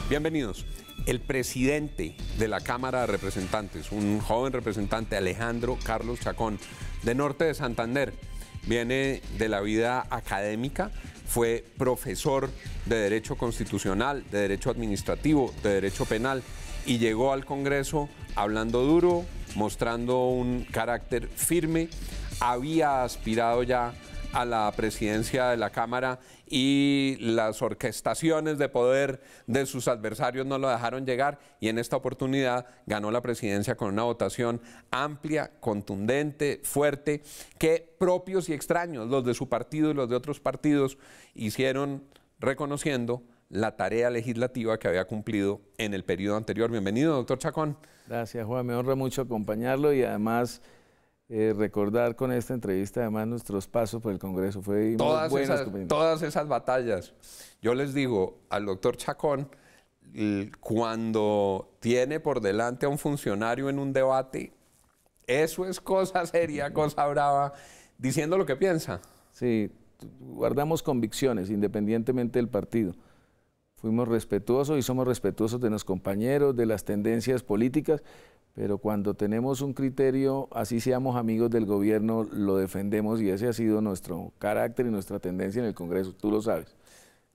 Bienvenidos. El presidente de la Cámara de Representantes, un joven representante, Alejandro Carlos Chacón, de Norte de Santander, viene de la vida académica, fue profesor de Derecho Constitucional, de Derecho Administrativo, de Derecho Penal y llegó al Congreso hablando duro, mostrando un carácter firme. Había aspirado ya a la presidencia de la Cámara y las orquestaciones de poder de sus adversarios no lo dejaron llegar y en esta oportunidad ganó la presidencia con una votación amplia, contundente, fuerte, que propios y extraños, los de su partido y los de otros partidos, hicieron reconociendo la tarea legislativa que había cumplido en el periodo anterior. Bienvenido, doctor Chacón. Gracias, Juan. Me honra mucho acompañarlo y además recordar con esta entrevista además nuestros pasos por el Congreso. Fue muy buenos. Todas esas batallas. Yo les digo al doctor Chacón, cuando tiene por delante a un funcionario en un debate, eso es cosa seria, cosa brava, diciendo lo que piensa. Sí, guardamos convicciones independientemente del partido. Fuimos respetuosos y somos respetuosos de los compañeros, de las tendencias políticas, pero cuando tenemos un criterio, así seamos amigos del gobierno, lo defendemos y ese ha sido nuestro carácter y nuestra tendencia en el Congreso, tú lo sabes.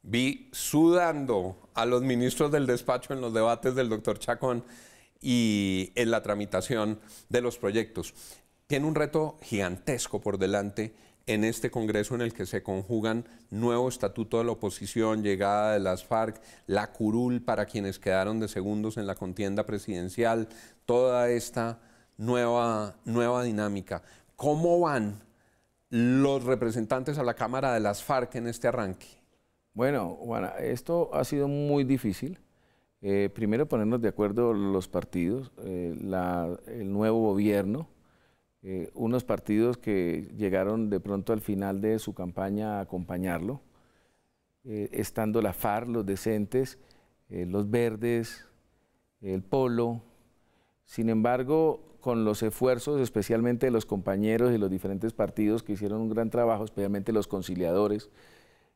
Vi sudando a los ministros del despacho en los debates del doctor Chacón y en la tramitación de los proyectos. Tiene un reto gigantesco por delante en este Congreso en el que se conjugan nuevo estatuto de la oposición, llegada de las FARC, la curul para quienes quedaron de segundos en la contienda presidencial, toda esta nueva dinámica. ¿Cómo van los representantes a la Cámara de las FARC en este arranque? Bueno, Juana, esto ha sido muy difícil. Primero ponernos de acuerdo los partidos, el nuevo gobierno, unos partidos que llegaron de pronto al final de su campaña a acompañarlo, estando la FARC, los decentes, los verdes, el polo. Sin embargo, con los esfuerzos especialmente de los compañeros y los diferentes partidos que hicieron un gran trabajo, especialmente los conciliadores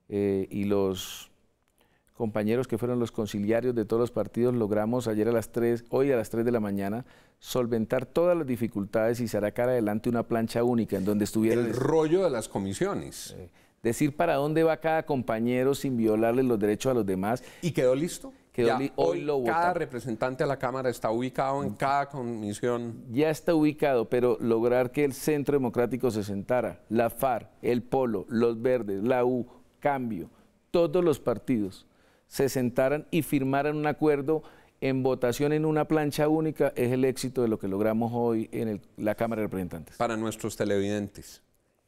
y los compañeros que fueron los conciliarios de todos los partidos, logramos hoy a las 3 de la mañana, solventar todas las dificultades y sacar adelante una plancha única en donde estuviera el rollo de las comisiones. Decir para dónde va cada compañero sin violarle los derechos a los demás. ¿Y quedó listo? Hoy lo cada votamos. representante a la Cámara está ubicado en cada comisión. Ya está ubicado, pero lograr que el Centro Democrático se sentara, la FARC, el Polo, los Verdes, la U, Cambio, todos los partidos se sentaran y firmaran un acuerdo en votación en una plancha única, es el éxito de lo que logramos hoy en la Cámara de Representantes. Para nuestros televidentes,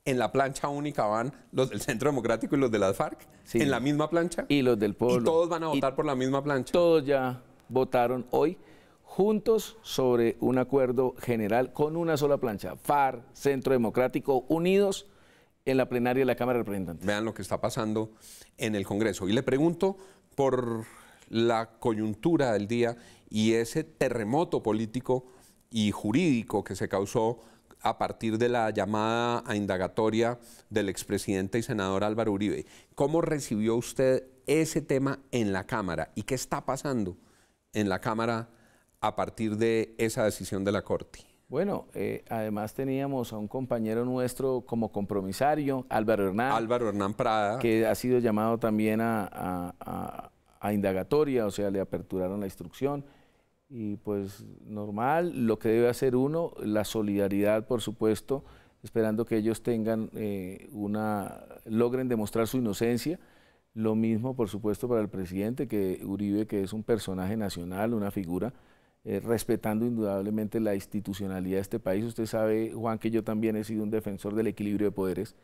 ¿en la plancha única van los del Centro Democrático y los de las FARC? Sí. ¿En la misma plancha? Y los del Polo. ¿Y todos van a votar por la misma plancha? Todos ya votaron hoy juntos sobre un acuerdo general con una sola plancha, FARC, Centro Democrático, unidos en la plenaria de la Cámara de Representantes. Vean lo que está pasando en el Congreso. Y le pregunto por la coyuntura del día y ese terremoto político y jurídico que se causó a partir de la llamada a indagatoria del expresidente y senador Álvaro Uribe. ¿Cómo recibió usted ese tema en la Cámara y qué está pasando en la Cámara a partir de esa decisión de la Corte? Bueno, además teníamos a un compañero nuestro como compromisario, Álvaro Hernán Prada, que ha sido llamado también a indagatoria, o sea, le aperturaron la instrucción y pues normal, lo que debe hacer uno, la solidaridad por supuesto, esperando que ellos tengan logren demostrar su inocencia. Lo mismo por supuesto para el presidente, que Uribe, que es un personaje nacional, una figura, respetando indudablemente la institucionalidad de este país. Usted sabe, Juan, que yo también he sido un defensor del equilibrio de poderes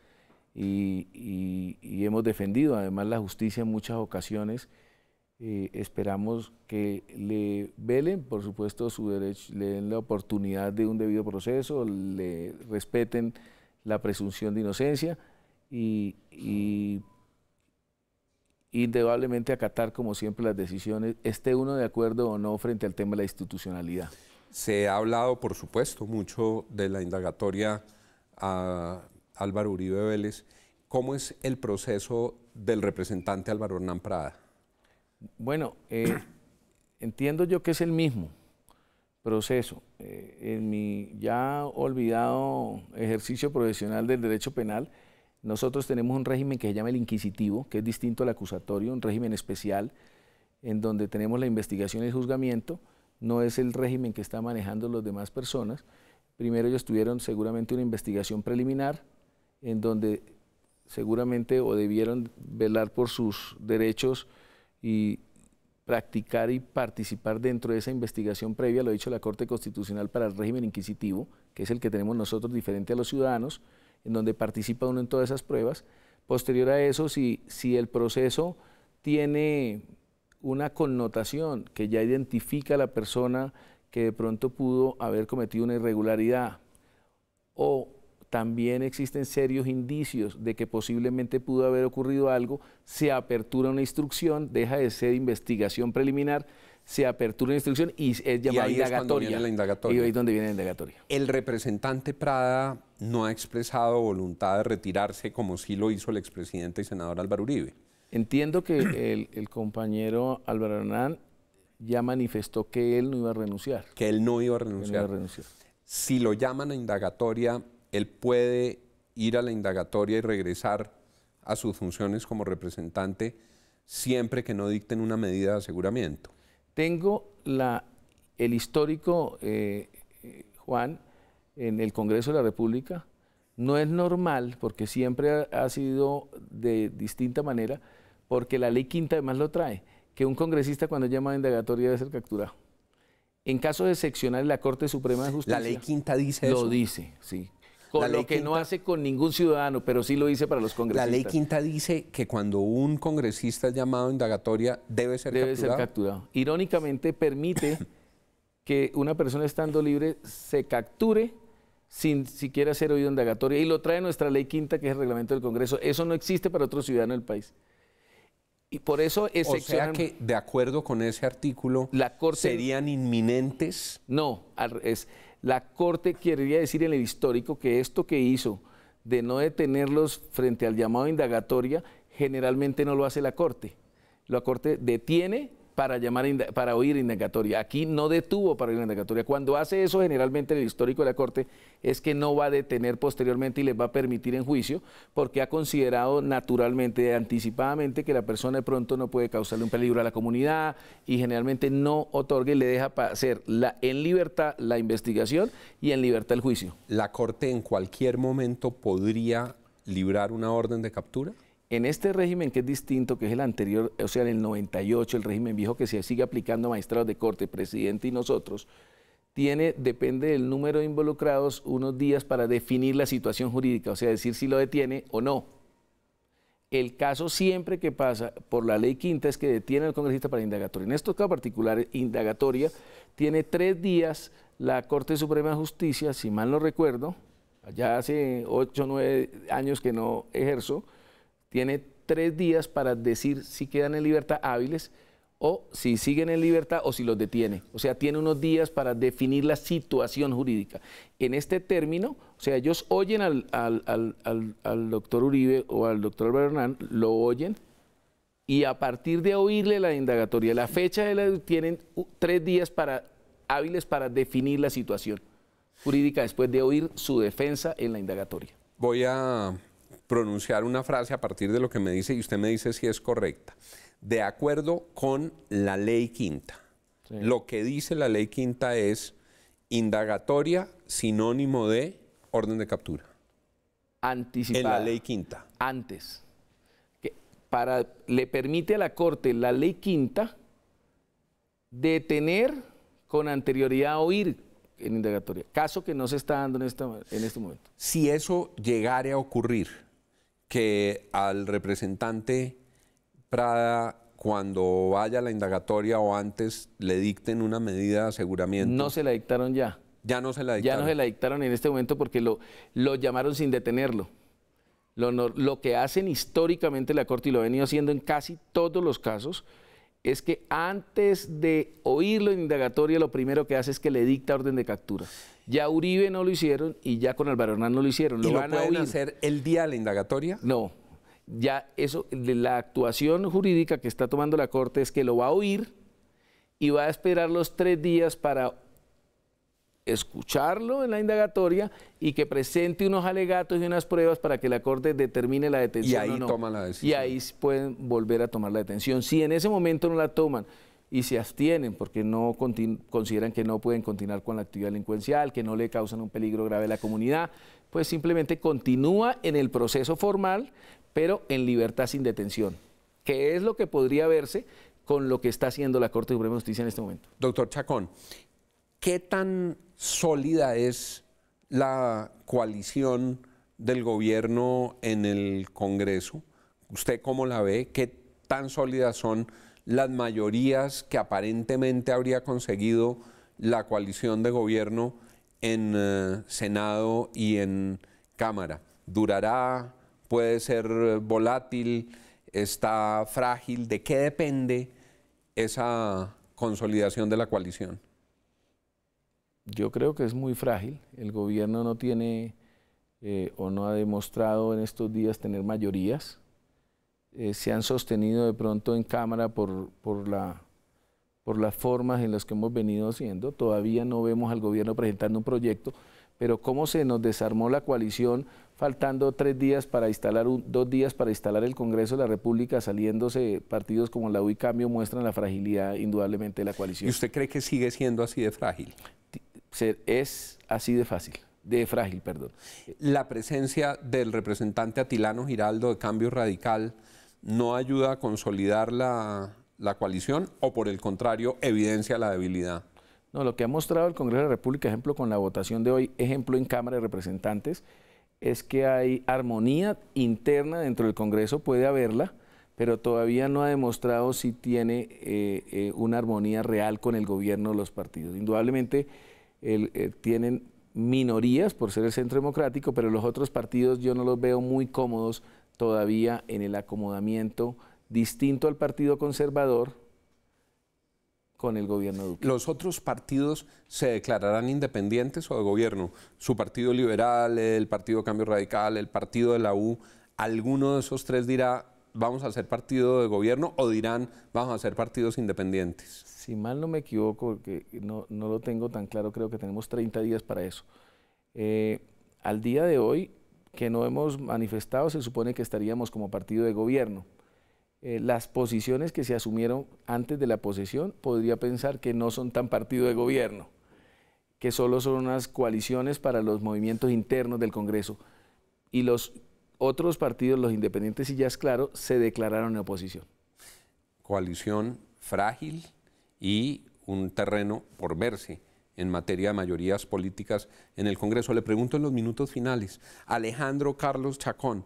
y hemos defendido además la justicia en muchas ocasiones. Esperamos que le velen, por supuesto, su derecho, le den la oportunidad de un debido proceso, le respeten la presunción de inocencia y indudablemente acatar como siempre las decisiones, esté uno de acuerdo o no frente al tema de la institucionalidad. Se ha hablado, por supuesto, mucho de la indagatoria a Álvaro Uribe Vélez. ¿Cómo es el proceso del representante Álvaro Hernán Prada? Bueno, entiendo yo que es el mismo proceso. En mi ya olvidado ejercicio profesional del derecho penal, nosotros tenemos un régimen que se llama el inquisitivo, que es distinto al acusatorio, un régimen especial en donde tenemos la investigación y el juzgamiento. No es el régimen que está manejando las demás personas. Primero ellos tuvieron seguramente una investigación preliminar en donde seguramente o debieron velar por sus derechos y practicar y participar dentro de esa investigación previa, lo ha dicho la Corte Constitucional para el régimen inquisitivo, que es el que tenemos nosotros diferente a los ciudadanos, en donde participa uno en todas esas pruebas. Posterior a eso, si el proceso tiene una connotación que ya identifica a la persona que de pronto pudo haber cometido una irregularidad, o también existen serios indicios de que posiblemente pudo haber ocurrido algo, se apertura una instrucción, deja de ser investigación preliminar, se apertura una instrucción y es llamada indagatoria. Y ahí es donde viene la indagatoria. El representante Prada no ha expresado voluntad de retirarse como sí lo hizo el expresidente y senador Álvaro Uribe. Entiendo que el compañero Álvaro Hernán ya manifestó que él no iba a renunciar. Que él no iba a renunciar. Si lo llaman a indagatoria, ¿él puede ir a la indagatoria y regresar a sus funciones como representante siempre que no dicten una medida de aseguramiento? Tengo el histórico, Juan, en el Congreso de la República. No es normal, porque siempre ha sido de distinta manera, porque la ley quinta además lo trae, que un congresista cuando llama a indagatoria debe ser capturado. En casos excepcionales, la Corte Suprema de Justicia... ¿La ley quinta dice eso? Lo dice, sí. Con lo que no hace con ningún ciudadano, pero sí lo dice para los congresistas. La ley quinta dice que cuando un congresista es llamado a indagatoria debe ser capturado. Debe ser capturado. Irónicamente permite que una persona estando libre se capture sin siquiera ser oído en indagatoria, y lo trae nuestra ley quinta, que es el reglamento del Congreso. Eso no existe para otro ciudadano del país. Y por eso o sea que, de acuerdo con ese artículo, la Corte, ¿serían inminentes? No, la Corte querría decir en el histórico que esto que hizo de no detenerlos frente al llamado a indagatoria, generalmente no lo hace la Corte. La Corte detiene para oír indagatoria. Aquí no detuvo para oír indagatoria. Cuando hace eso, generalmente en el histórico de la Corte, es que no va a detener posteriormente y les va a permitir en juicio, porque ha considerado naturalmente, anticipadamente, que la persona de pronto no puede causarle un peligro a la comunidad y generalmente no otorga y le deja hacer en libertad la investigación y en libertad el juicio. ¿La Corte en cualquier momento podría librar una orden de captura? En este régimen que es distinto, que es el anterior, o sea, en el 98, el régimen viejo que se sigue aplicando a magistrados de corte, presidente y nosotros, depende del número de involucrados, unos días para definir la situación jurídica, o sea, decir si lo detiene o no. El caso siempre que pasa por la ley quinta es que detiene al congresista para indagatoria. En estos casos particulares, indagatoria tiene 3 días la Corte Suprema de Justicia, si mal no recuerdo, ya hace 8 o 9 años que no ejerzo, tiene 3 días para decir si quedan en libertad hábiles o si siguen en libertad o si los detiene. O sea, tiene unos días para definir la situación jurídica. En este término, o sea, ellos oyen al doctor Uribe o al doctor Álvaro Hernán, lo oyen, y a partir de oírle la indagatoria, la fecha tienen 3 días hábiles para definir la situación jurídica después de oír su defensa en la indagatoria. Voy a pronunciar una frase a partir de lo que me dice y usted me dice si es correcta. De acuerdo con la ley quinta, sí. Lo que dice la ley quinta es indagatoria sinónimo de orden de captura. Anticipada. En la ley quinta. Antes. Le permite a la Corte la ley quinta detener con anterioridad a oír en indagatoria, caso que no se está dando en este momento. Si eso llegare a ocurrir, que al representante Prada, cuando vaya a la indagatoria o antes, le dicten una medida de aseguramiento. No se la dictaron ya. Ya no se la dictaron. Ya no se la dictaron en este momento porque lo llamaron sin detenerlo. Lo que hacen históricamente la Corte, y lo ha venido haciendo en casi todos los casos, es que antes de oírlo en indagatoria, lo primero que hace es que le dicta orden de captura. Ya Uribe no lo hicieron y ya con Álvaro Hernán no lo hicieron. ¿Y lo pueden hacer el día de la indagatoria? No, ya eso, la actuación jurídica que está tomando la Corte es que lo va a oír y va a esperar los 3 días para escucharlo en la indagatoria y que presente unos alegatos y unas pruebas para que la Corte determine la detención. Y ahí o no. toma la decisión. Y ahí pueden volver a tomar la detención. Si en ese momento no la toman y se abstienen porque no consideran que no pueden continuar con la actividad delincuencial, que no le causan un peligro grave a la comunidad, pues simplemente continúa en el proceso formal, pero en libertad sin detención, que es lo que podría verse con lo que está haciendo la Corte Suprema de Justicia en este momento. Doctor Chacón, ¿qué tan sólida es la coalición del gobierno en el Congreso? ¿Usted cómo la ve? ¿Qué tan sólidas son las mayorías que aparentemente habría conseguido la coalición de gobierno en Senado y en Cámara? ¿Durará? ¿Puede ser volátil? ¿Está frágil? ¿De qué depende esa consolidación de la coalición? Yo creo que es muy frágil. El gobierno no tiene o no ha demostrado en estos días tener mayorías. Se han sostenido de pronto en Cámara por las formas en las que hemos venido haciendo. Todavía no vemos al gobierno presentando un proyecto, pero cómo se nos desarmó la coalición faltando 3 días para instalar, 2 días para instalar el Congreso de la República, saliéndose partidos como la U y Cambio, muestran la fragilidad indudablemente de la coalición. ¿Y usted cree que sigue siendo así de frágil? Es así de frágil, perdón. ¿La presencia del representante Atilano Giraldo de Cambio Radical no ayuda a consolidar la coalición o por el contrario evidencia la debilidad? No, lo que ha mostrado el Congreso de la República, ejemplo con la votación de hoy, ejemplo en Cámara de Representantes, es que hay armonía interna dentro del Congreso, puede haberla, pero todavía no ha demostrado si tiene una armonía real con el gobierno de los partidos. Indudablemente tienen minorías por ser el centro democrático, pero los otros partidos yo no los veo muy cómodos todavía en el acomodamiento distinto al Partido Conservador con el gobierno de Duque. ¿Los otros partidos se declararán independientes o de gobierno? Su Partido Liberal, el Partido Cambio Radical, el Partido de la U, ¿alguno de esos 3 dirá vamos a ser partido de gobierno o dirán vamos a ser partidos independientes? Si mal no me equivoco, porque no lo tengo tan claro, creo que tenemos 30 días para eso. Al día de hoy, que no hemos manifestado, se supone que estaríamos como partido de gobierno. Las posiciones que se asumieron antes de la posesión, podría pensar que no son tan partido de gobierno, que solo son unas coaliciones para los movimientos internos del Congreso. Y los otros partidos, los independientes y ya es claro, se declararon en oposición. Coalición frágil y un terreno por verse en materia de mayorías políticas en el Congreso. Le pregunto en los minutos finales, Alejandro Carlos Chacón,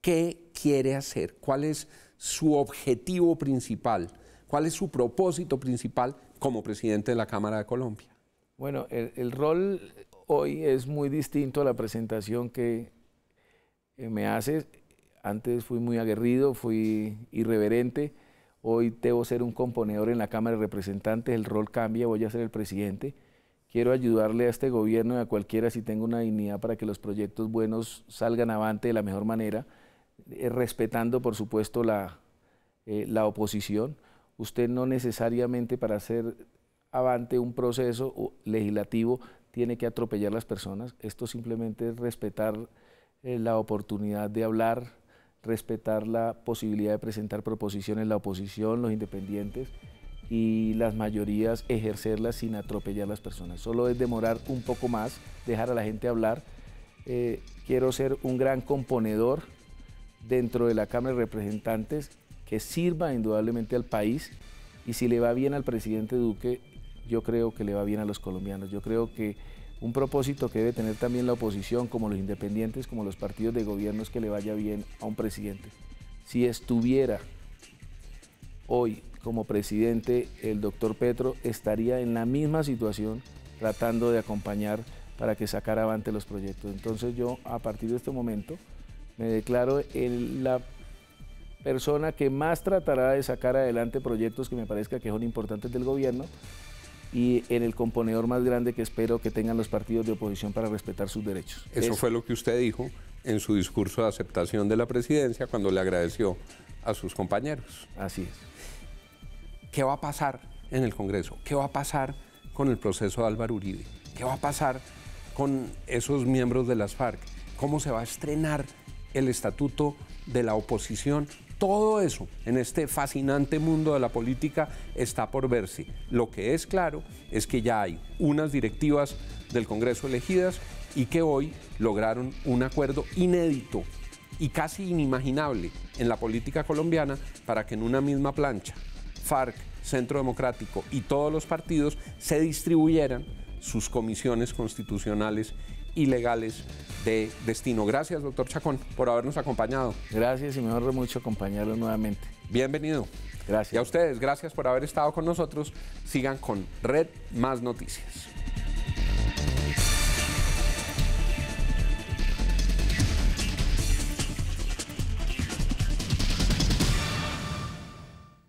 ¿qué quiere hacer? ¿Cuál es su objetivo principal? ¿Cuál es su propósito principal como presidente de la Cámara de Colombia? Bueno, el rol hoy es muy distinto a la presentación que me hace. Antes fui muy aguerrido, fui irreverente. Hoy debo ser un componedor en la Cámara de Representantes, el rol cambia, voy a ser el presidente. Quiero ayudarle a este gobierno y a cualquiera si tengo una dignidad para que los proyectos buenos salgan avante de la mejor manera, respetando por supuesto la oposición. Usted no necesariamente para hacer avante un proceso legislativo tiene que atropellar a las personas. Esto simplemente es respetar la oportunidad de hablar, respetar la posibilidad de presentar proposiciones, la oposición, los independientes y las mayorías, ejercerlas sin atropellar a las personas. Solo es demorar un poco más, dejar a la gente hablar. Quiero ser un gran componedor dentro de la Cámara de Representantes que sirva indudablemente al país y si le va bien al presidente Duque, yo creo que le va bien a los colombianos. Yo creo que un propósito que debe tener también la oposición, como los independientes, como los partidos de gobierno, es que le vaya bien a un presidente. Si estuviera hoy como presidente el doctor Petro, estaría en la misma situación tratando de acompañar para que sacara avante los proyectos. Entonces yo, a partir de este momento, me declaro la persona que más tratará de sacar adelante proyectos que me parezca que son importantes del gobierno y en el componedor más grande que espero que tengan los partidos de oposición para respetar sus derechos. Eso fue lo que usted dijo en su discurso de aceptación de la presidencia cuando le agradeció a sus compañeros. Así es. ¿Qué va a pasar en el Congreso? ¿Qué va a pasar con el proceso de Álvaro Uribe? ¿Qué va a pasar con esos miembros de las FARC? ¿Cómo se va a estrenar el estatuto de la oposición? Todo eso en este fascinante mundo de la política está por verse. Lo que es claro es que ya hay unas directivas del Congreso elegidas y que hoy lograron un acuerdo inédito y casi inimaginable en la política colombiana para que en una misma plancha FARC, Centro Democrático y todos los partidos se distribuyeran sus comisiones constitucionales y legales de destino. Gracias, doctor Chacón, por habernos acompañado. Gracias y me honra mucho acompañarlo nuevamente. Bienvenido. Gracias. Y a ustedes, gracias por haber estado con nosotros. Sigan con Red Más Noticias.